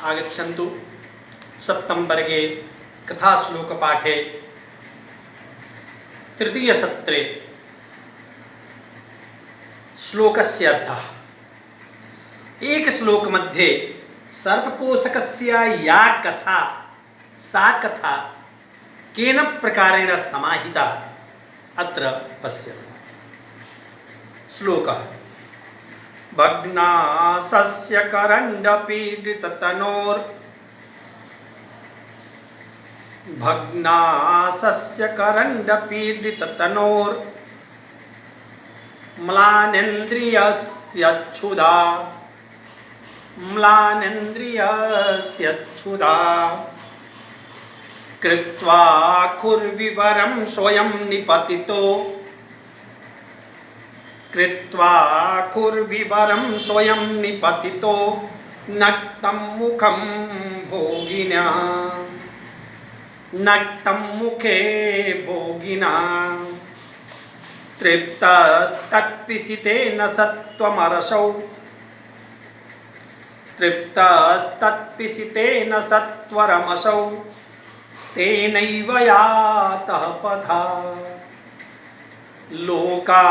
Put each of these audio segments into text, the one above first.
आगच्छन्तु सप्तमवर्गे कथाश्लोकपाठे तृतीयसत्रे श्लोकस्य अर्थः। एक श्लोक मध्ये सर्पपोषकस्य या कथा सा कथा केन प्रकारेण समाहिता अत्र पश्यतु। श्लोकः भग्नासस्य करण्डपीडिततनोर् भग्नासस्य करण्डपीडिततनोर् म्लानेन्द्रियस्यच्छुधा म्लानेन्द्रियस्यच्छुधा कृत्वा खुर्विवरं स्वयं निपतितो कृत्वा खुर्विवरं स्वयं निपतितो नक्तं मुखं भोगिना नक्तं मुखे भोगिना तृप्तस्तत्पिशितेन सत्त्वमरसौ तृप्तस्तत्पिशितेन सत्वरमसौ तेनैव यातः पथा लोका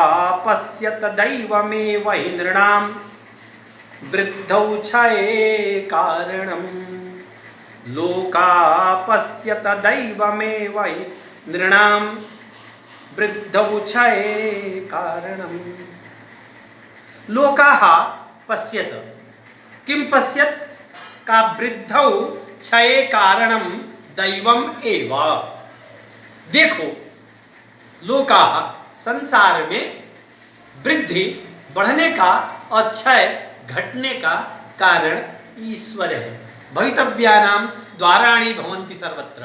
पश्यत दैवमेव हि नृणां वृद्धौ क्षये कारणम् लोका पश्यत दैवमेव हि नृणां वृद्धौ क्षये कारणम्। लोकाः पश्यत किं पश्यत का वृद्धौ क्षये कारणं दैवम एव। देखो लोकाः संसार में वृद्धि बढ़ने का और क्षय घटने का कारण ईश्वर है। भवितव्यानां द्वाराणि भवन्ति सर्वत्र।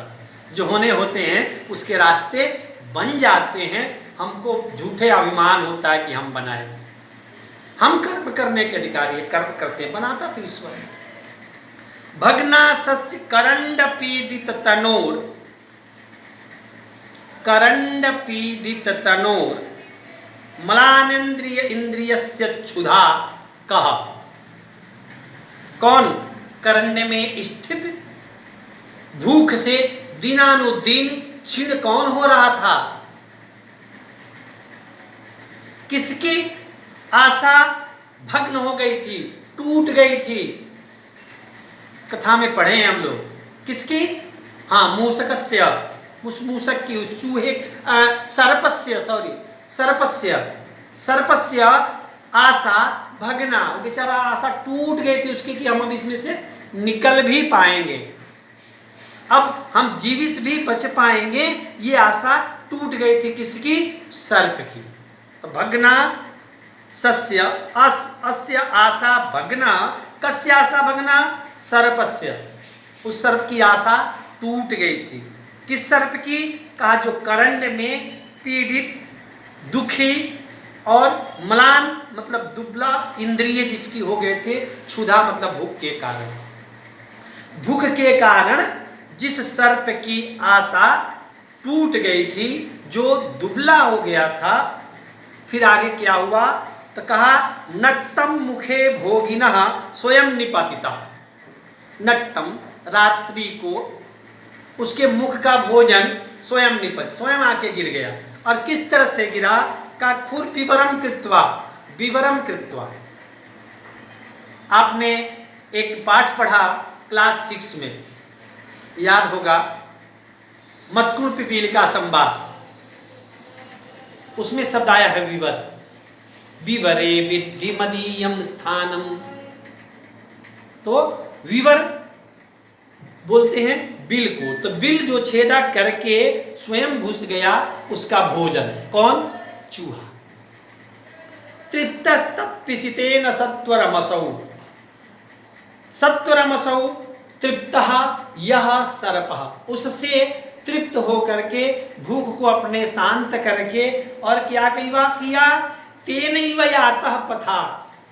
जो होने होते हैं उसके रास्ते बन जाते हैं। हमको झूठे अभिमान होता है कि हम बनाए। हम कर्म करने के अधिकारी हैं, कर्म करते हैं, बनाता तो ईश्वर है। भग्नासस्य करण्डपीडिततनोर् करण्डपीडिततनोर् म्लानेन्द्रिय इंद्रियस्य क्षुधा कह। कौन? करण्य में स्थित भूख से दिनानुदिन क्षीण कौन हो रहा था? किसकी आशा भग्न हो गई थी, टूट गई थी? कथा में पढ़े हैं हम लोग। किसकी? हाँ, मूषकस्य, उस मूषक की, उस चूहे सर्पस्य आशा भगना। बेचारा आशा टूट गई थी उसकी कि हम अब इसमें से निकल भी पाएंगे, अब हम जीवित भी बच पाएंगे। ये आशा टूट गई थी। किसकी? सर्प की। तो भगना सस्य अस्य आशा भगना। कस्य आशा भगना? सर्पस्य। उस सर्प की आशा टूट गई थी। किस सर्प की? कहा जो करण्ड में पीड़ित, दुखी और म्लान मतलब दुबला इंद्रिय जिसकी हो गए थे, क्षुधा मतलब भूख के कारण। भूख के कारण जिस सर्प की आशा टूट गई थी, जो दुबला हो गया था, फिर आगे क्या हुआ? तो कहा नक्तम मुखे भोगिनः स्वयं निपातितः। नक्तम रात्रि को उसके मुख का भोजन स्वयं निपत, स्वयं आके गिर गया। और किस तरह से गिरा? का खुर विवरम कृत्वा। विवरम कृत्वा, आपने एक पाठ पढ़ा क्लास 6 में, याद होगा, मत्कुल पिपीलिका संवाद। उसमें शब्द आया है विवर। विवरे विद्धि मदीयम स्थानम। तो विवर बोलते हैं बिल को। तो बिल जो छेदा करके स्वयं घुस गया, उसका भोजन कौन? चूहा। तृप्तस्तत्पिशितेन सत्वरमसौ। सत्वरमसौ तृप्तः यह सर्पः। उससे तृप्त होकर के भूख को अपने शांत करके और क्या किया? तेनैव यातः पथा।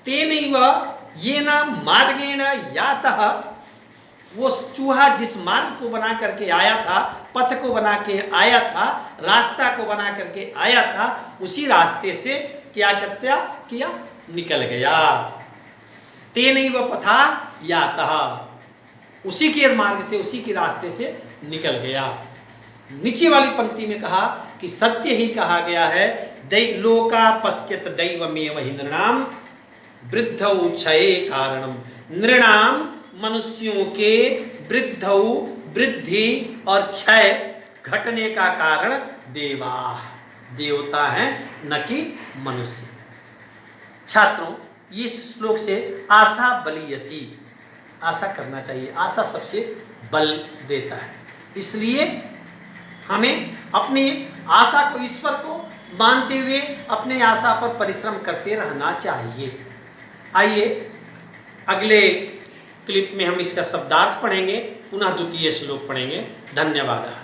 तेनैव येन मार्गेण यातः। वो चूहा जिस मार्ग को बना करके आया था, पथ को बना के आया था, रास्ता को बना करके आया था, उसी रास्ते से क्या किया? निकल गया। तेनैव पथा यातः। उसी के मार्ग से, उसी के रास्ते से निकल गया। नीचे वाली पंक्ति में कहा कि सत्य ही कहा गया है, लोका पश्यत दैवमेव हि नृणाम वृद्धौ क्षये कारणम। नृणाम मनुष्यों के वृद्धौ वृद्धि और क्षय घटने का कारण देवा, देवता हैं, न कि मनुष्य। छात्रों, ये श्लोक से आशा बलियसी, आशा करना चाहिए। आशा सबसे बल देता है, इसलिए हमें अपनी आशा को, ईश्वर को मानते हुए अपने आशा पर परिश्रम करते रहना चाहिए। आइए अगले क्लिप में हम इसका शब्दार्थ पढ़ेंगे, पुनः द्वितीय श्लोक पढ़ेंगे। धन्यवाद।